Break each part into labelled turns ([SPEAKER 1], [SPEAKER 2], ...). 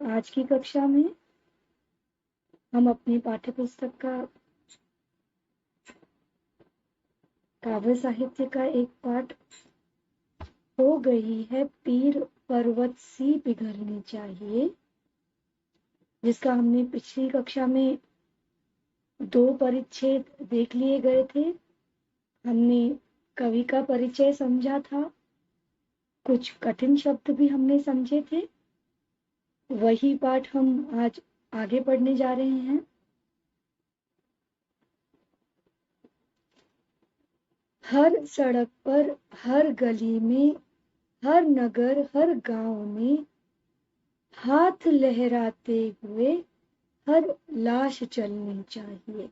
[SPEAKER 1] आज की कक्षा में हम अपनी पाठ्य पुस्तक का काव्य साहित्य का एक पाठ हो गई है पीर पर्वत सी पिघलनी चाहिए, जिसका हमने पिछली कक्षा में 2 परिच्छेद देख लिए गए थे। हमने कवि का परिचय समझा था, कुछ कठिन शब्द भी हमने समझे थे। वही पाठ हम आज आगे पढ़ने जा रहे हैं। हर सड़क पर, हर गली में, हर नगर, हर गांव में हाथ लहराते हुए हर लाश चलनी चाहिए।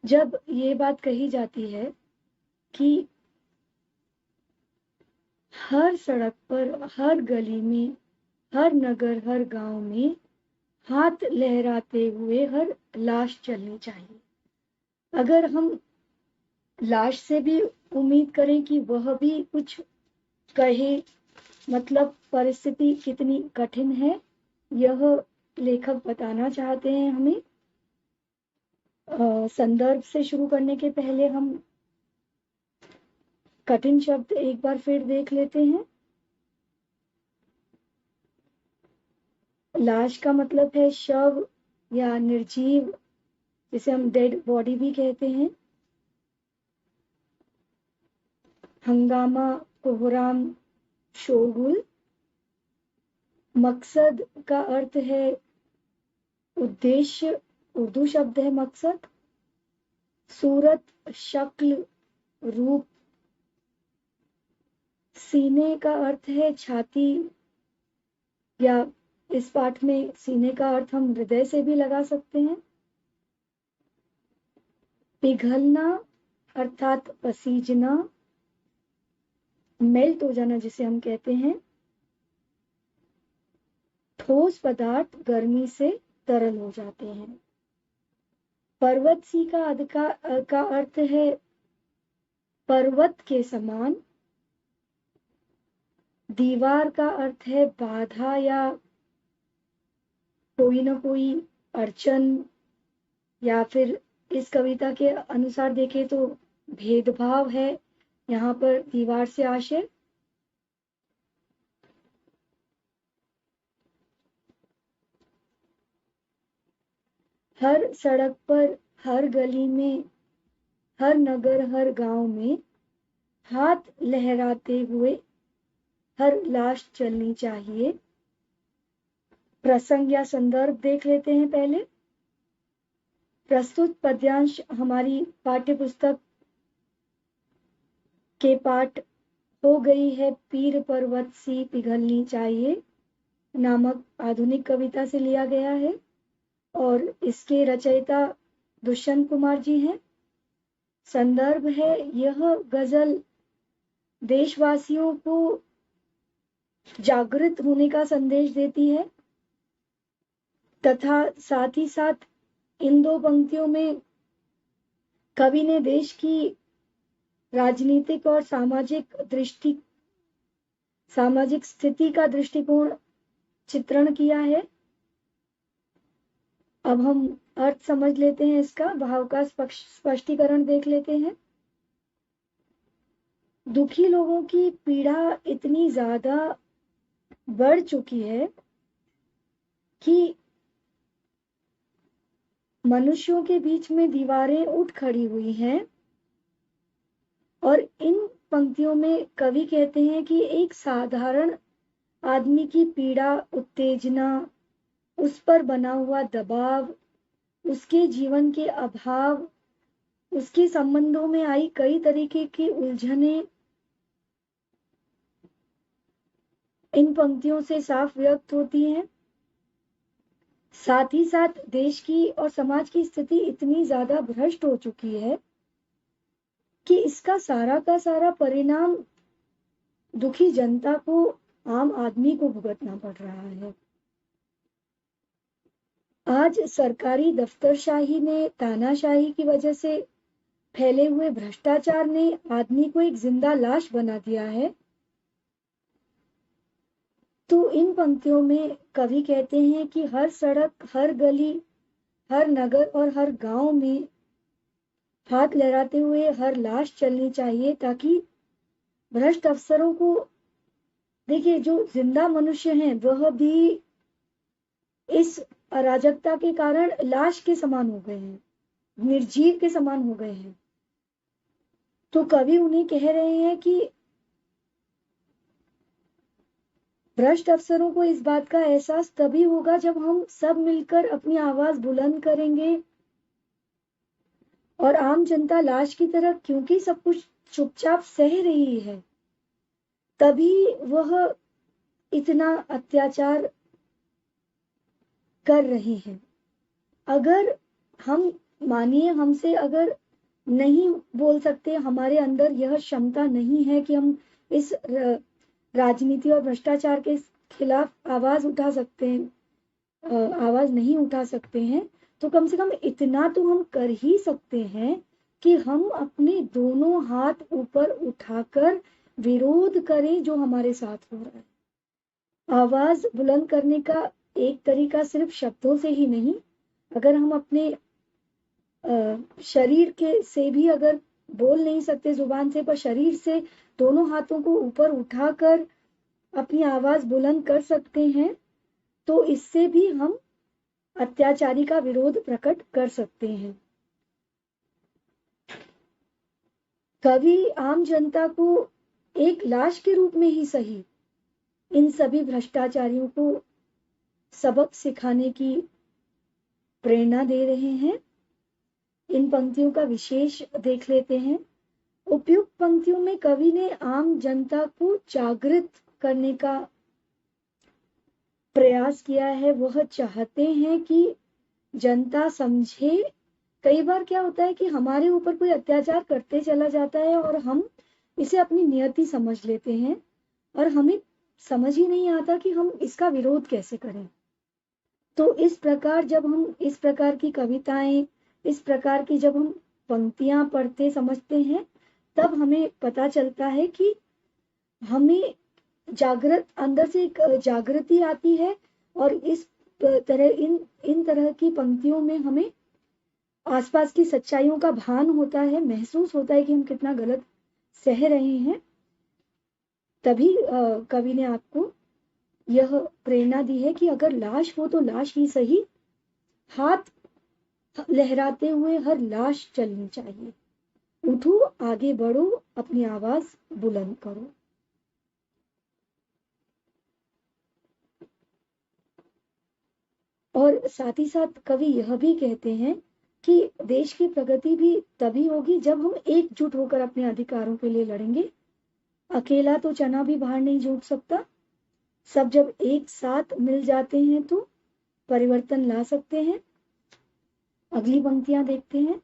[SPEAKER 1] जब ये बात कही जाती है कि हर सड़क पर, हर गली में, हर नगर, हर गांव में हाथ लहराते हुए हर लाश चलनी चाहिए, अगर हम लाश से भी उम्मीद करें कि वह भी कुछ कहे, मतलब परिस्थिति कितनी कठिन है, यह लेखक बताना चाहते हैं हमें। संदर्भ से शुरू करने के पहले हम कठिन शब्द एक बार फिर देख लेते हैं। लाश का मतलब है शव या निर्जीव, जिसे हम डेड बॉडी भी कहते हैं। हंगामा, कोहराम, शोरगुल। मकसद का अर्थ है उद्देश्य, उर्दू शब्द है मकसद। सूरत, शक्ल, रूप। सीने का अर्थ है छाती, या इस पाठ में सीने का अर्थ हम हृदय से भी लगा सकते हैं। पिघलना अर्थात पसीजना, मेल्ट हो जाना जिसे हम कहते हैं। ठोस पदार्थ गर्मी से तरल हो जाते हैं। पर्वत सी का अर्थ है पर्वत के समान। दीवार का अर्थ है बाधा या कोई ना कोई अड़चन, या फिर इस कविता के अनुसार देखें तो भेदभाव है यहाँ पर दीवार से आशय। हर सड़क पर, हर गली में, हर नगर, हर गांव में हाथ लहराते हुए हर लाश चलनी चाहिए। प्रसंग या संदर्भ देख लेते हैं पहले। प्रस्तुत पद्यांश हमारी पाठ्य पुस्तक के पाठ हो गई है पीर पर्वत सी पिघलनी चाहिए नामक आधुनिक कविता से लिया गया है, और इसके रचयिता दुष्यंत कुमार जी हैं। संदर्भ है यह गजल देशवासियों को जागृत होने का संदेश देती है, तथा साथ ही साथ इन 2 पंक्तियों में कवि ने देश की राजनीतिक और सामाजिक स्थिति का दृष्टिकोण चित्रण किया है। अब हम अर्थ समझ लेते हैं, इसका भाव का स्पष्टीकरण देख लेते हैं। दुखी लोगों की पीड़ा इतनी ज्यादा बढ़ चुकी है कि मनुष्यों के बीच में दीवारें उठ खड़ी हुई हैं, और इन पंक्तियों में कवि कहते हैं कि एक साधारण आदमी की पीड़ा, उत्तेजना, उस पर बना हुआ दबाव, उसके जीवन के अभाव, उसके संबंधों में आई कई तरीके की उलझने इन पंक्तियों से साफ व्यक्त होती हैं। साथ ही साथ देश की और समाज की स्थिति इतनी ज्यादा भ्रष्ट हो चुकी है कि इसका सारा का सारा परिणाम दुखी जनता को, आम आदमी को भुगतना पड़ रहा है। आज सरकारी दफ्तरशाही ने, तानाशाही की वजह से फैले हुए भ्रष्टाचार ने आदमी को एक जिंदा लाश बना दिया है। तो इन पंक्तियों में कवि कहते हैं कि हर सड़क, हर गली, हर नगर और हर गांव में हाथ लहराते हुए हर लाश चलनी चाहिए, ताकि भ्रष्ट अफसरों को, देखिए जो जिंदा मनुष्य हैं वह भी इस अराजकता के कारण लाश के समान हो गए हैं, निर्जीव के समान हो गए हैं। तो कवि उन्हें कह रहे हैं कि भ्रष्ट अफसरों को इस बात का एहसास तभी होगा जब हम सब मिलकर अपनी आवाज बुलंद करेंगे, और आम जनता लाश की तरह क्योंकि सब कुछ चुपचाप सह रही है, तभी वह इतना अत्याचार कर रहे हैं। अगर हम मानिए, हमसे अगर नहीं बोल सकते, हमारे अंदर यह क्षमता नहीं है कि हम इस राजनीति और भ्रष्टाचार के खिलाफ आवाज उठा सकते हैं, आवाज नहीं उठा सकते हैं, तो कम से कम इतना तो हम कर ही सकते हैं कि हम अपने दोनों हाथ ऊपर उठाकर विरोध करें जो हमारे साथ हो रहा है। आवाज बुलंद करने का एक तरीका सिर्फ शब्दों से ही नहीं, अगर हम अपने शरीर के से भी अगर बोल नहीं सकते जुबान से, पर शरीर से दोनों हाथों को ऊपर उठाकर अपनी आवाज बुलंद कर सकते हैं, तो इससे भी हम अत्याचारी का विरोध प्रकट कर सकते हैं। कवि आम जनता को एक लाश के रूप में ही सही इन सभी भ्रष्टाचारियों को सबक सिखाने की प्रेरणा दे रहे हैं। इन पंक्तियों का विशेष देख लेते हैं। उपयुक्त पंक्तियों में कवि ने आम जनता को जागृत करने का प्रयास किया है। वह चाहते हैं कि जनता समझे। कई बार क्या होता है कि हमारे ऊपर कोई अत्याचार करते चला जाता है और हम इसे अपनी नियति समझ लेते हैं, और हमें समझ ही नहीं आता कि हम इसका विरोध कैसे करें। तो इस प्रकार जब हम इस प्रकार की कविताएं, इस प्रकार की जब हम पंक्तियां पढ़ते समझते हैं, तब हमें पता चलता है कि हमें जागृत, अंदर से एक जागृति आती है, और इस तरह इन तरह की पंक्तियों में हमें आसपास की सच्चाइयों का भान होता है, महसूस होता है कि हम कितना गलत सह रहे हैं। तभी कवि ने आपको यह प्रेरणा दी है कि अगर लाश हो तो लाश ही सही, हाथ लहराते हुए हर लाश चलनी चाहिए। उठो, आगे बढ़ो, अपनी आवाज बुलंद करो। और साथ ही साथ कवि यह भी कहते हैं कि देश की प्रगति भी तभी होगी जब हम एकजुट होकर अपने अधिकारों के लिए लड़ेंगे। अकेला तो चना भी बाहर नहीं जुट सकता। सब जब एक साथ मिल जाते हैं तो परिवर्तन ला सकते हैं। अगली पंक्तियां देखते हैं।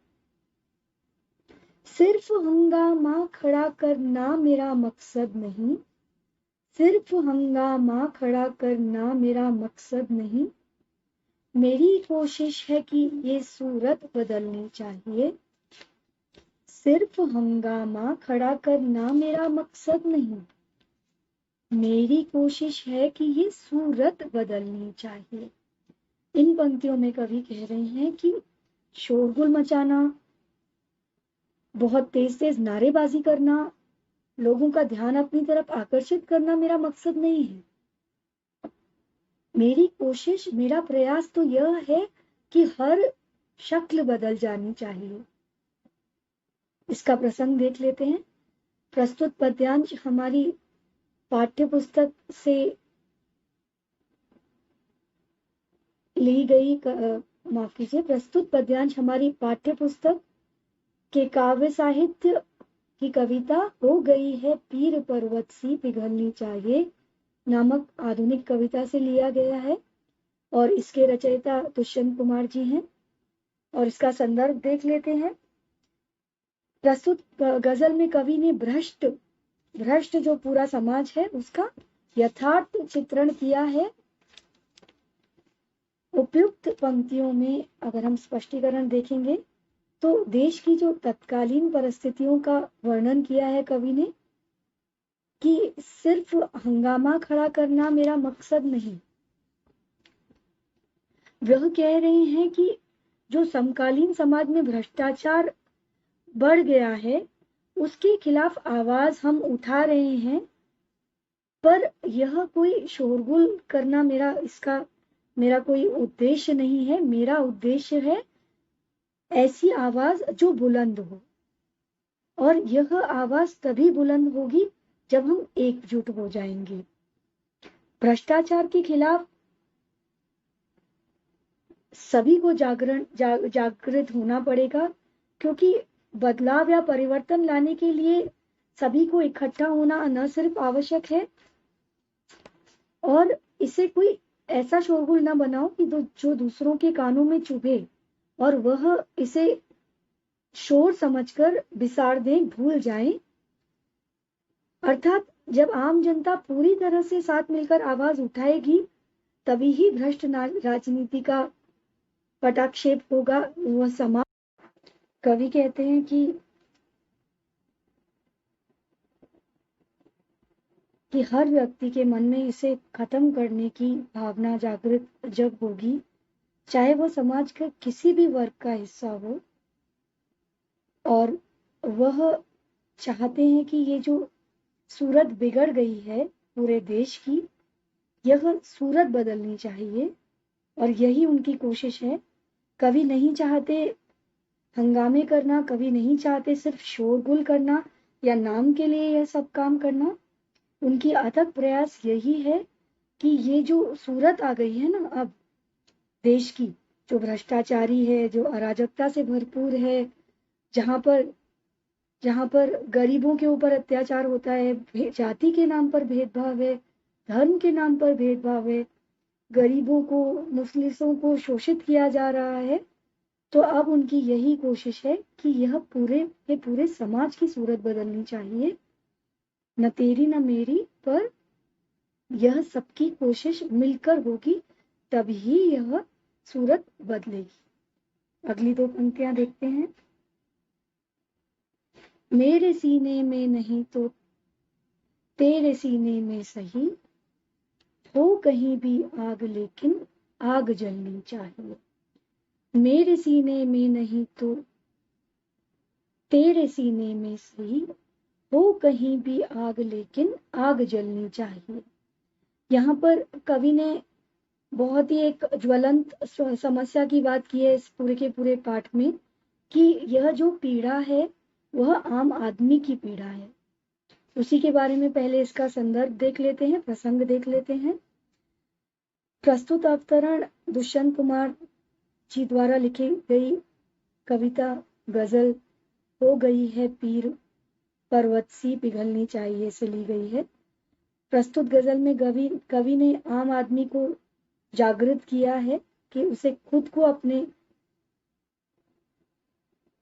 [SPEAKER 1] सिर्फ हंगामा खड़ा करना मेरा मकसद नहीं, सिर्फ हंगामा खड़ा करना मेरा मकसद नहीं, मेरी कोशिश है कि ये सूरत बदलनी चाहिए। सिर्फ हंगामा खड़ा करना मेरा मकसद नहीं, मेरी कोशिश है कि ये सूरत बदलनी चाहिए। इन पंक्तियों में कवि कह रहे हैं कि शोरगुल मचाना, बहुत तेज तेज नारेबाजी करना, लोगों का ध्यान अपनी तरफ आकर्षित करना मेरा मकसद नहीं है। मेरी कोशिश, मेरा प्रयास तो यह है कि हर शक्ल बदल जानी चाहिए। इसका प्रसंग देख लेते हैं। प्रस्तुत पद्यांश हमारी पाठ्य पुस्तक से ली गई, माफ कीजिए, प्रस्तुत पद्यांश हमारी पाठ्य पुस्तक के काव्य साहित्य की कविता हो गई है पीर पर्वत सी पिघलनी चाहिए नामक आधुनिक कविता से लिया गया है, और इसके रचयिता दुष्यंत कुमार जी हैं। और इसका संदर्भ देख लेते हैं। प्रस्तुत गजल में कवि ने भ्रष्ट जो पूरा समाज है उसका यथार्थ चित्रण किया है। उपयुक्त पंक्तियों में अगर हम स्पष्टीकरण देखेंगे तो देश की जो तत्कालीन परिस्थितियों का वर्णन किया है कवि ने, कि सिर्फ हंगामा खड़ा करना मेरा मकसद नहीं। वह कह रहे हैं कि जो समकालीन समाज में भ्रष्टाचार बढ़ गया है उसके खिलाफ आवाज हम उठा रहे हैं, पर यह कोई शोरगुल करना मेरा कोई उद्देश्य नहीं है। मेरा उद्देश्य है ऐसी आवाज जो बुलंद हो, और यह आवाज तभी बुलंद होगी जब हम एकजुट हो जाएंगे। भ्रष्टाचार के खिलाफ सभी को जागृत होना पड़ेगा, क्योंकि बदलाव या परिवर्तन लाने के लिए सभी को इकट्ठा होना न सिर्फ आवश्यक है, और इसे कोई ऐसा शोरगुल न बनाओ कि जो दूसरों के कानों में चुभे और वह इसे शोर समझकर बिसाड़ दें, भूल जाएं। अर्थात जब आम जनता पूरी तरह से साथ मिलकर आवाज उठाएगी तभी ही भ्रष्ट राजनीति का पटाक्षेप होगा, वह समाज। कवि कहते हैं कि हर व्यक्ति के मन में इसे खत्म करने की भावना जागृत जब होगी, चाहे वो समाज का किसी भी वर्ग का हिस्सा हो, और वह चाहते हैं कि ये जो सूरत बिगड़ गई है पूरे देश की, यह सूरत बदलनी चाहिए, और यही उनकी कोशिश है। कवि नहीं चाहते हंगामे करना, कवि नहीं चाहते सिर्फ शोरगुल करना या नाम के लिए यह सब काम करना। उनकी अथक प्रयास यही है कि ये जो सूरत आ गई है ना अब देश की, जो भ्रष्टाचारी है, जो अराजकता से भरपूर है, जहां पर गरीबों के ऊपर अत्याचार होता है, जाति के नाम पर भेदभाव है, धर्म के नाम पर भेदभाव है, गरीबों को, मुफलिसों को शोषित किया जा रहा है, तो अब उनकी यही कोशिश है कि यह पूरे समाज की सूरत बदलनी चाहिए। न तेरी न मेरी, पर यह सबकी कोशिश मिलकर होगी, तभी यह सूरत बदलेगी। अगली दो पंक्तियां देखते हैं। मेरे सीने में नहीं तो तेरे सीने में सही, हो कहीं भी आग लेकिन आग जलनी चाहिए। मेरे सीने में नहीं तो तेरे सीने में सही, हो कहीं भी आग लेकिन आग जलनी चाहिए। यहाँ पर कवि ने बहुत ही एक ज्वलंत समस्या की बात की है इस पूरे के पूरे पाठ में, कि यह जो पीड़ा है वह आम आदमी की पीड़ा है। उसी के बारे में पहले इसका संदर्भ देख लेते हैं, प्रसंग देख लेते हैं। प्रस्तुत अवतरण दुष्यंत कुमार जी द्वारा लिखी गई कविता गजल हो गई है पीर पर्वत सी पिघलनी चाहिए से ली गई है। प्रस्तुत गजल में कवि ने आम आदमी को जागृत किया है कि उसे खुद को अपने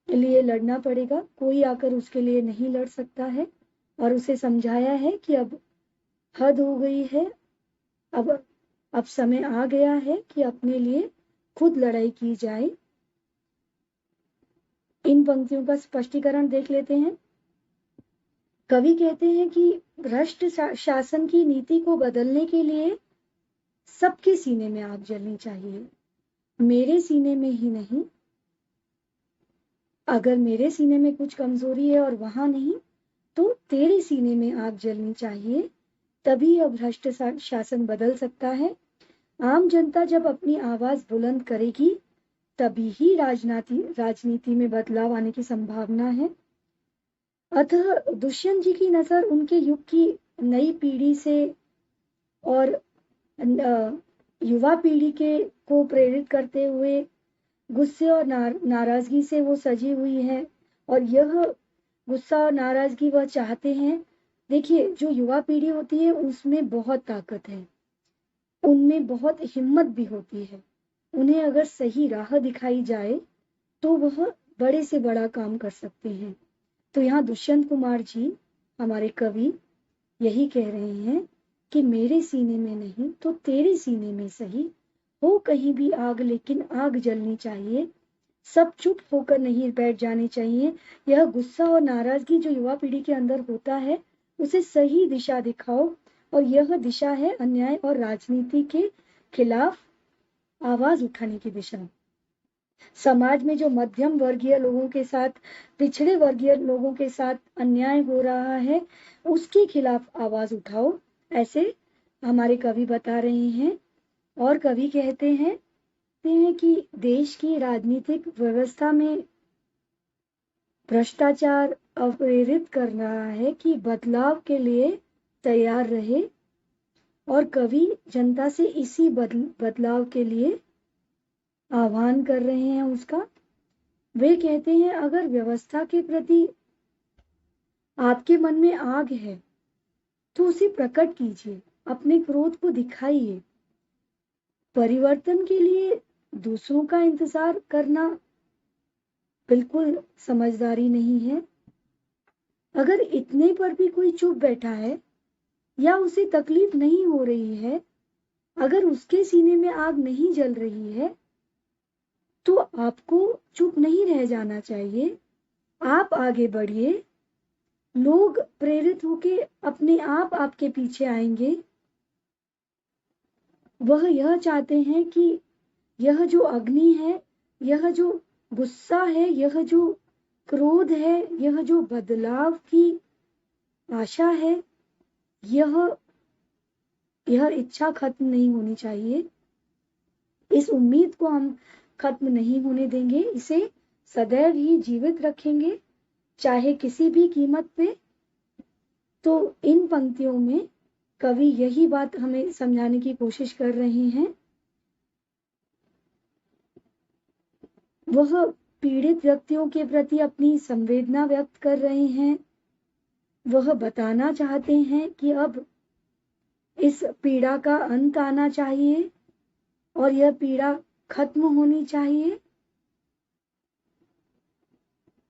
[SPEAKER 1] लिए लड़ना पड़ेगा, कोई आकर उसके लिए नहीं लड़ सकता है, और उसे समझाया है कि अब हद हो गई है, अब समय आ गया है कि अपने लिए खुद लड़ाई की जाए। इन पंक्तियों का स्पष्टीकरण देख लेते हैं। कवि कहते हैं कि भ्रष्ट शासन की नीति को बदलने के लिए सबके सीने में आग जलनी चाहिए, मेरे सीने में ही नहीं। अगर मेरे सीने में कुछ कमजोरी है और वहां नहीं, तो तेरे सीने में आग जलनी चाहिए, तभी यह भ्रष्ट शासन बदल सकता है। आम जनता जब अपनी आवाज बुलंद करेगी तभी ही राजनीति में बदलाव आने की संभावना है। अतः दुष्यंत जी की नजर उनके युग की नई पीढ़ी से और युवा पीढ़ी को प्रेरित करते हुए गुस्से और नाराजगी से वो सजी हुई है, और यह गुस्सा और नाराजगी वह चाहते हैं। देखिए, जो युवा पीढ़ी होती है उसमें बहुत ताकत है, उनमें बहुत हिम्मत भी होती है। उन्हें अगर सही राह दिखाई जाए तो वह बड़े से बड़ा काम कर सकते हैं। तो यहाँ दुष्यंत कुमार जी हमारे कवि यही कह रहे हैं कि मेरे सीने में नहीं तो तेरे सीने में सही, हो कहीं भी आग लेकिन आग जलनी चाहिए। सब चुप होकर नहीं बैठ जाने चाहिए। यह गुस्सा और नाराजगी जो युवा पीढ़ी के अंदर होता है उसे सही दिशा दिखाओ, और यह दिशा है अन्याय और राजनीति के खिलाफ आवाज उठाने की दिशा। समाज में जो मध्यम वर्गीय लोगों के साथ, पिछड़े वर्गीय लोगों के साथ अन्याय हो रहा है, उसके खिलाफ आवाज उठाओ, ऐसे हमारे कवि बता रहे हैं। और कवि कहते हैं कि देश की राजनीतिक व्यवस्था में भ्रष्टाचार अप्रेरित कर रहा है कि बदलाव के लिए तैयार रहे, और कवि जनता से इसी बदलाव के लिए आह्वान कर रहे हैं उसका। वे कहते हैं, अगर व्यवस्था के प्रति आपके मन में आग है तो उसे प्रकट कीजिए, अपने क्रोध को दिखाइए। परिवर्तन के लिए दूसरों का इंतजार करना बिल्कुल समझदारी नहीं है। अगर इतने पर भी कोई चुप बैठा है या उसे तकलीफ नहीं हो रही है, अगर उसके सीने में आग नहीं जल रही है, तो आपको चुप नहीं रह जाना चाहिए। आप आगे बढ़िए, लोग प्रेरित होके अपने आप आपके पीछे आएंगे। वह यह चाहते हैं कि यह जो अग्नि है, यह जो गुस्सा है, यह जो क्रोध है, यह जो बदलाव की आशा है, यह इच्छा खत्म नहीं होनी चाहिए। इस उम्मीद को हम खत्म नहीं होने देंगे, इसे सदैव ही जीवित रखेंगे, चाहे किसी भी कीमत पे। तो इन पंक्तियों में कवि यही बात हमें समझाने की कोशिश कर रहे हैं। वह पीड़ित व्यक्तियों के प्रति अपनी संवेदना व्यक्त कर रहे हैं। वह बताना चाहते हैं कि अब इस पीड़ा का अंत आना चाहिए और यह पीड़ा खत्म होनी चाहिए।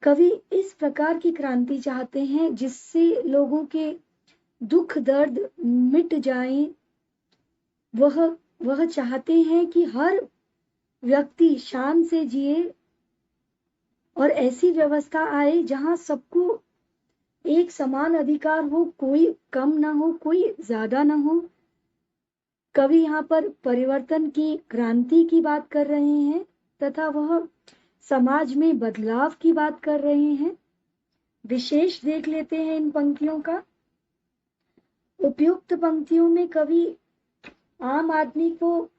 [SPEAKER 1] कवि इस प्रकार की क्रांति चाहते हैं जिससे लोगों के दुख दर्द मिट जाएं। वह चाहते हैं कि हर व्यक्ति शान से जिए और ऐसी व्यवस्था आए जहां सबको एक समान अधिकार हो, कोई कम ना हो, कोई ज्यादा ना हो। कवि यहाँ पर परिवर्तन की, क्रांति की बात कर रहे हैं तथा वह समाज में बदलाव की बात कर रहे हैं। विशेष देख लेते हैं इन पंक्तियों का। उपयुक्त पंक्तियों में कवि आम आदमी को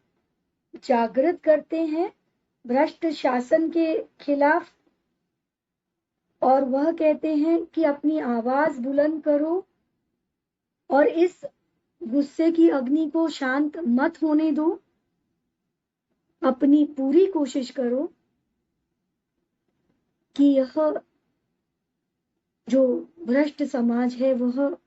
[SPEAKER 1] जागृत करते हैं भ्रष्ट शासन के खिलाफ, और वह कहते हैं कि अपनी आवाज बुलंद करो और इस गुस्से की अग्नि को शांत मत होने दो। अपनी पूरी कोशिश करो कि यह जो भ्रष्ट समाज है वह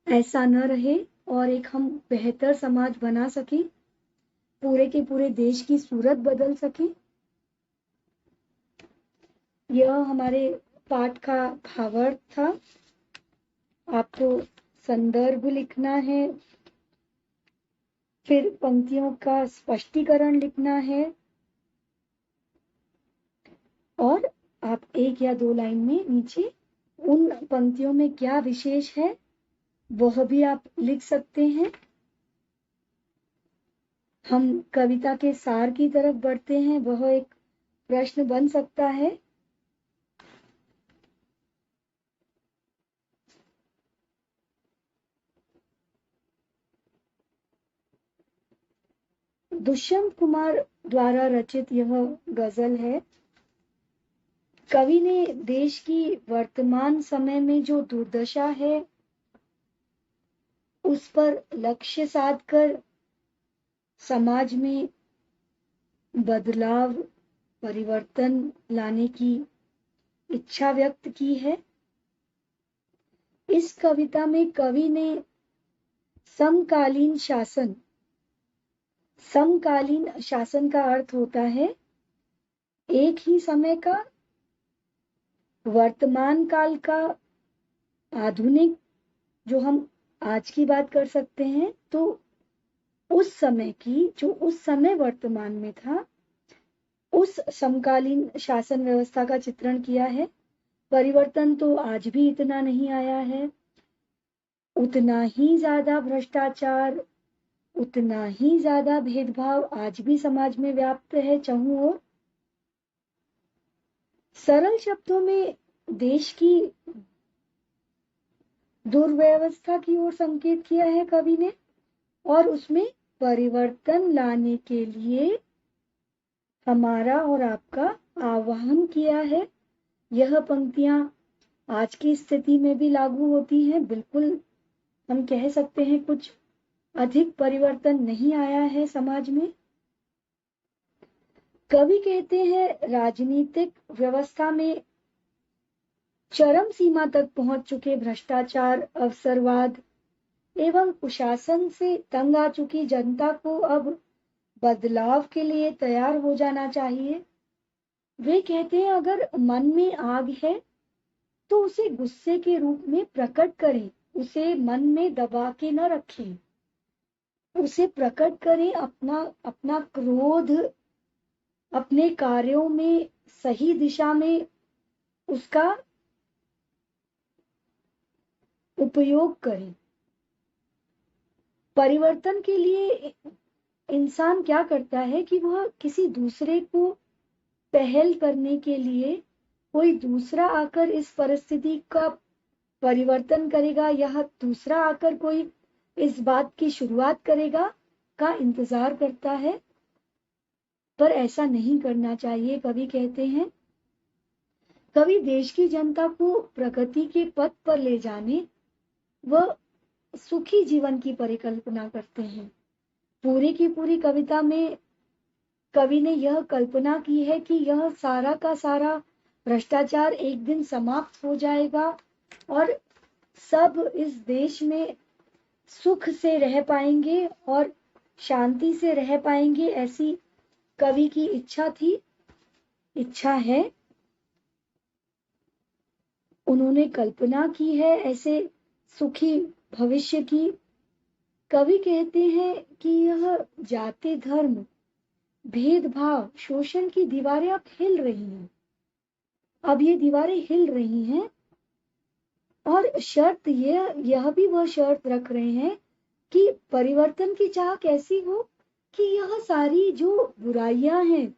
[SPEAKER 1] ऐसा न रहे और एक हम बेहतर समाज बना सके, पूरे के पूरे देश की सूरत बदल सके। यह हमारे पाठ का भावार्थ था। आपको संदर्भ लिखना है, फिर पंक्तियों का स्पष्टीकरण लिखना है, और आप एक या दो लाइन में नीचे उन पंक्तियों में क्या विशेष है वह भी आप लिख सकते हैं। हम कविता के सार की तरफ बढ़ते हैं। वह एक प्रश्न बन सकता है। दुष्यंत कुमार द्वारा रचित यह गजल है। कवि ने देश की वर्तमान समय में जो दुर्दशा है उस पर लक्ष्य साधकर समाज में बदलाव, परिवर्तन लाने की इच्छा व्यक्त की है। इस कविता में कवि ने समकालीन शासन, समकालीन शासन का अर्थ होता है एक ही समय का, वर्तमान काल का, आधुनिक, जो हम आज की बात कर सकते हैं, तो उस समय की, जो उस समय वर्तमान में था, उस समकालीन शासन व्यवस्था का चित्रण किया है। परिवर्तन तो आज भी इतना नहीं आया है, उतना ही ज्यादा भ्रष्टाचार, उतना ही ज्यादा भेदभाव आज भी समाज में व्याप्त है चारों ओर। सरल शब्दों में देश की दुर्व्यवस्था की ओर संकेत किया है कवि ने, और उसमें परिवर्तन लाने के लिए हमारा और आपका आह्वान किया है। यह पंक्तियां आज की स्थिति में भी लागू होती हैं। बिल्कुल हम कह सकते हैं कुछ अधिक परिवर्तन नहीं आया है समाज में। कवि कहते हैं राजनीतिक व्यवस्था में चरम सीमा तक पहुंच चुके भ्रष्टाचार, अवसरवाद एवं कुशासन से तंग आ चुकी जनता को अब बदलाव के लिए तैयार हो जाना चाहिए। वे कहते हैं अगर मन में आग है तो उसे गुस्से के रूप में प्रकट करें, उसे मन में दबा के न रखें, उसे प्रकट करें। अपना अपना क्रोध अपने कार्यों में सही दिशा में उसका उपयोग करें। परिवर्तन के लिए इंसान क्या करता है कि वह किसी दूसरे को पहल करने के लिए, कोई दूसरा आकर इस परिस्थिति का परिवर्तन करेगा या दूसरा आकर कोई इस बात की शुरुआत करेगा का इंतजार करता है। पर ऐसा नहीं करना चाहिए। कवि कहते हैं, कवि देश की जनता को प्रगति के पथ पर ले जाने व सुखी जीवन की परिकल्पना करते हैं। पूरी की पूरी कविता में कवि ने यह कल्पना की है कि यह सारा का सारा भ्रष्टाचार एक दिन समाप्त हो जाएगा और सब इस देश में सुख से रह पाएंगे और शांति से रह पाएंगे। ऐसी कवि की इच्छा थी, इच्छा है। उन्होंने कल्पना की है ऐसे सुखी भविष्य की। कवि कहते हैं कि यह जाति, धर्म, भेदभाव, शोषण की दीवारें अब हिल रही हैं। अब ये दीवारें हिल रही हैं और शर्त यह भी वह शर्त रख रहे हैं कि परिवर्तन की चाह कैसी हो कि यह सारी जो बुराइयां हैं,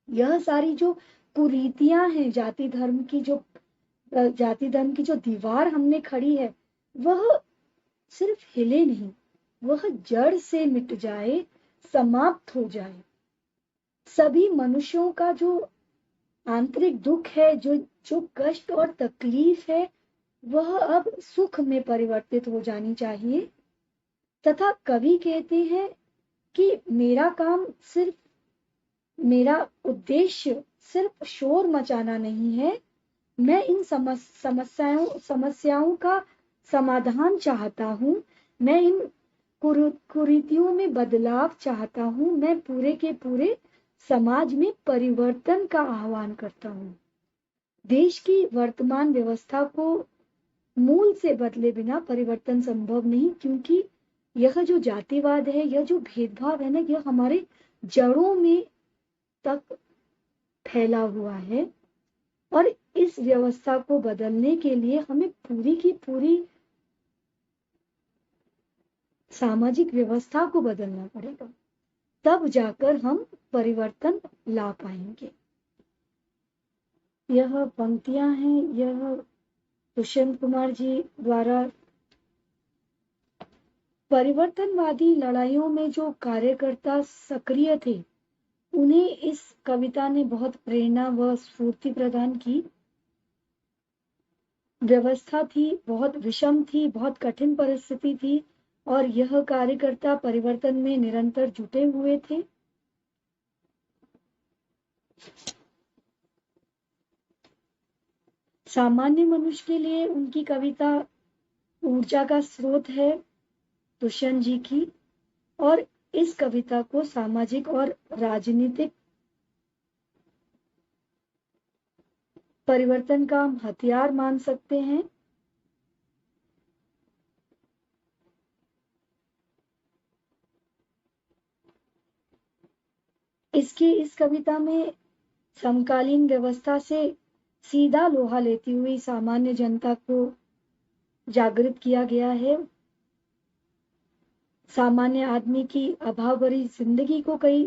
[SPEAKER 1] यह सारी जो कुरीतियां हैं, जाति धर्म की जो दीवार हमने खड़ी है, वह सिर्फ हिले नहीं, वह जड़ से मिट जाए, समाप्त हो जाए। सभी मनुष्यों का जो आंतरिक दुख है, जो कष्ट और तकलीफ है, वह अब सुख में परिवर्तित हो जानी चाहिए। तथा कवि कहते हैं कि मेरा उद्देश्य सिर्फ शोर मचाना नहीं है। मैं इन समस्याओं का समाधान चाहता हूँ। मैं इन कुरीतियों में बदलाव चाहता हूँ। मैं पूरे के पूरे समाज में परिवर्तन का आह्वान करता हूँ। देश की वर्तमान व्यवस्था को मूल से बदले बिना परिवर्तन संभव नहीं, क्योंकि यह जो जातिवाद है, यह जो भेदभाव है ना, यह हमारे जड़ों में तक फैला हुआ है। और इस व्यवस्था को बदलने के लिए हमें पूरी की पूरी सामाजिक व्यवस्था को बदलना पड़ेगा, तब जाकर हम परिवर्तन ला पाएंगे। यह पंक्तियां हैं, यह दुष्यंत कुमार जी द्वारा परिवर्तनवादी लड़ाइयों में जो कार्यकर्ता सक्रिय थे, उन्हें इस कविता ने बहुत प्रेरणा व स्फूर्ति प्रदान की। व्यवस्था थी, बहुत विषम थी, बहुत कठिन परिस्थिति थी और यह कार्यकर्ता परिवर्तन में निरंतर जुटे हुए थे। सामान्य मनुष्य के लिए उनकी कविता ऊर्जा का स्रोत है, दुष्यंत जी की। और इस कविता को सामाजिक और राजनीतिक परिवर्तन का हम हथियार मान सकते हैं। इस कविता में समकालीन व्यवस्था से सीधा लोहा लेती हुई सामान्य जनता को जागृत किया गया है। सामान्य आदमी की अभाव भरी जिंदगी को कई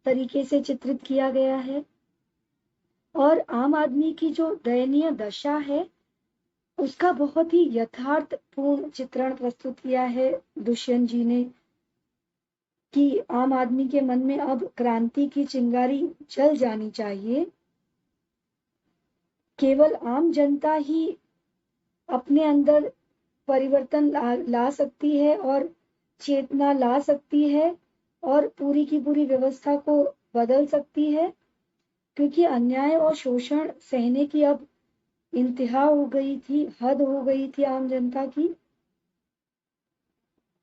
[SPEAKER 1] तरीके से चित्रित किया गया है और आम आदमी की जो दयनीय दशा है उसका बहुत ही यथार्थपूर्ण चित्रण प्रस्तुत किया है दुष्यंत जी ने कि आम आदमी के मन में अब क्रांति की चिंगारी जल जानी चाहिए। केवल आम जनता ही अपने अंदर परिवर्तन ला सकती है और चेतना ला सकती है और पूरी की पूरी व्यवस्था को बदल सकती है, क्योंकि अन्याय और शोषण सहने की अब इंतहा हो गई थी, हद हो गई थी आम जनता की।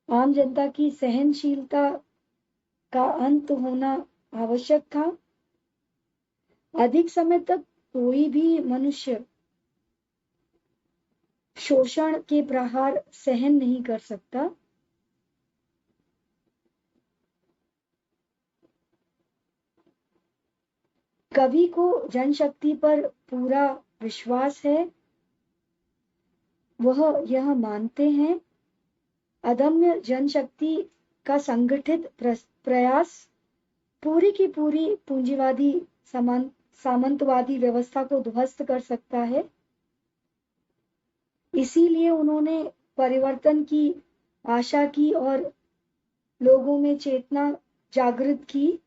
[SPEAKER 1] आम जनता की सहनशीलता का अंत होना आवश्यक था। अधिक समय तक कोई भी मनुष्य शोषण के प्रहार सहन नहीं कर सकता। कवि को जनशक्ति पर पूरा विश्वास है। वह यह मानते हैं अदम्य जनशक्ति का संगठित प्रयास पूरी की पूरी पूंजीवादी सामंतवादी व्यवस्था को ध्वस्त कर सकता है। इसीलिए उन्होंने परिवर्तन की आशा की और लोगों में चेतना जागृत की।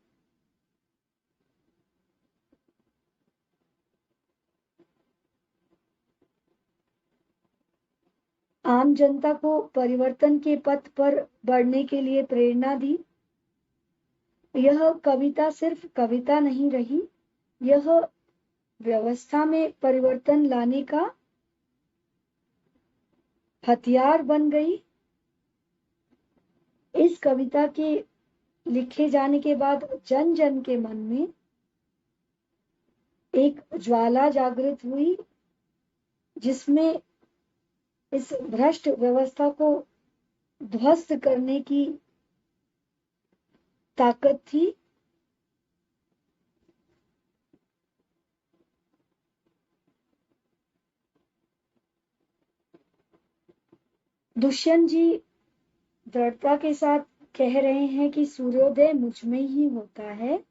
[SPEAKER 1] आम जनता को परिवर्तन के पथ पर बढ़ने के लिए प्रेरणा दी। यह कविता सिर्फ कविता नहीं रही, यह व्यवस्था में परिवर्तन लाने का हथियार बन गई। इस कविता के लिखे जाने के बाद जन जन के मन में एक ज्वाला जागृत हुई, जिसमें इस भ्रष्ट व्यवस्था को ध्वस्त करने की ताकत थी। दुष्यंत जी दृढ़ता के साथ कह रहे हैं कि सूर्योदय मुझ में ही होता है।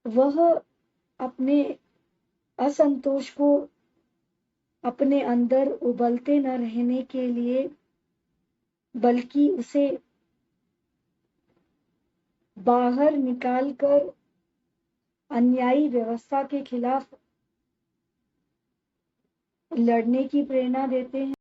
[SPEAKER 1] वह अपने असंतोष को अपने अंदर उबलते न रहने के लिए, बल्कि उसे बाहर निकालकर अन्यायी व्यवस्था के खिलाफ लड़ने की प्रेरणा देते हैं।